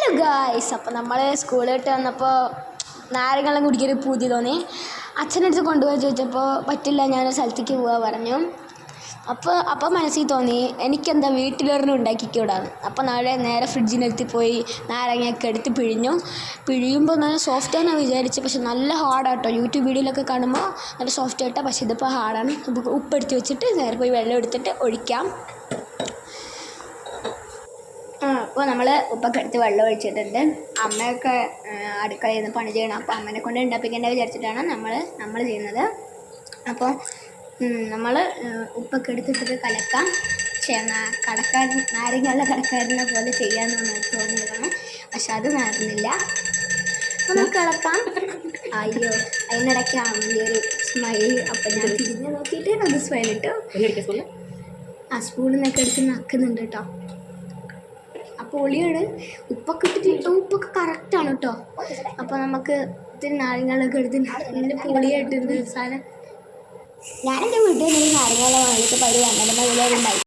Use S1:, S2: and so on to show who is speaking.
S1: Hello guys, അപ്പോൾ നമ്മൾ സ്കൂളിൽ വിട്ട് വന്നപ്പോൾ നാരങ്ങെല്ലാം കുടിക്കൊരു പൂതി തോന്നി. അച്ഛനടുത്ത് കൊണ്ടുപോയി ചോദിച്ചപ്പോൾ പറ്റില്ല, ഞാനൊരു സ്ഥലത്തേക്ക് പോകാൻ പറഞ്ഞു. അപ്പോൾ മനസ്സിൽ തോന്നി എനിക്കെന്താ വീട്ടിലൊരെണ്ണം ഉണ്ടാക്കിക്കൂടാന്ന്. അപ്പോൾ നേരെ ഫ്രിഡ്ജിനടുത്ത് പോയി നാരങ്ങയൊക്കെ എടുത്ത് പിഴിയുമ്പോൾ നല്ല സോഫ്റ്റാണെന്ന് വിചാരിച്ചു. പക്ഷെ നല്ല ഹാർഡാട്ടോ. യൂട്യൂബ് വീഡിയോയിലൊക്കെ കാണുമ്പോൾ നല്ല സോഫ്റ്റ് ആയിട്ടോ, പക്ഷെ ഇതിപ്പോൾ ഹാർഡാണ്. ഉപ്പെടുത്ത് വെച്ചിട്ട് നേരെ പോയി വെള്ളം എടുത്തിട്ട് ഒഴിക്കാം. അപ്പോൾ നമ്മൾ ഉപ്പൊക്കെ എടുത്ത് വെള്ളം ഒഴിച്ചിട്ടുണ്ട്. അമ്മയൊക്കെ അടുക്കളയിൽ നിന്ന് പണി ചെയ്യണം. അപ്പോൾ അമ്മനെ കൊണ്ട് ഉണ്ടാപ്പിക്കേണ്ട വിചാരിച്ചിട്ടാണ് നമ്മൾ ചെയ്യുന്നത്. അപ്പോൾ നമ്മൾ ഉപ്പൊക്കെ എടുത്തിട്ട് കലക്കാം. നാരങ്ങയുള്ള കടക്കാരനെ പോലെ ചെയ്യാമെന്ന് തോന്നുന്നതാണ്. പക്ഷെ അത് നടന്നില്ല. അപ്പോൾ നമുക്ക് ഇളക്കാം. അയ്യോ, അതിനിടയ്ക്ക് അമ്മൻ്റെ ഒരു സ്മൈൽ. അപ്പം ഞാൻ തിരിഞ്ഞ് നോക്കിയിട്ട് അത് സ്മൈലിട്ടു. ആ സ്പൂണിൽ നിന്നൊക്കെ എടുത്ത് നക്കുന്നുണ്ട് കേട്ടോ. അപ്പോൾ ഒളിയാണ്. ഉപ്പൊക്കെ ഇട്ടിട്ട് ഉപ്പൊക്കെ കറക്റ്റാണ് കേട്ടോ. അപ്പോൾ നമുക്ക് ഇത്തിരി നാരങ്ങളൊക്കെ എടുത്ത് നല്ല പൊളിയായിട്ടുണ്ട് സാധനം. ഞാനെൻ്റെ വീട്ടിൽ നിന്ന് നാരങ്ങള വാങ്ങിയിട്ട് പരി വന്നിട്ട് അതിലുണ്ടായി.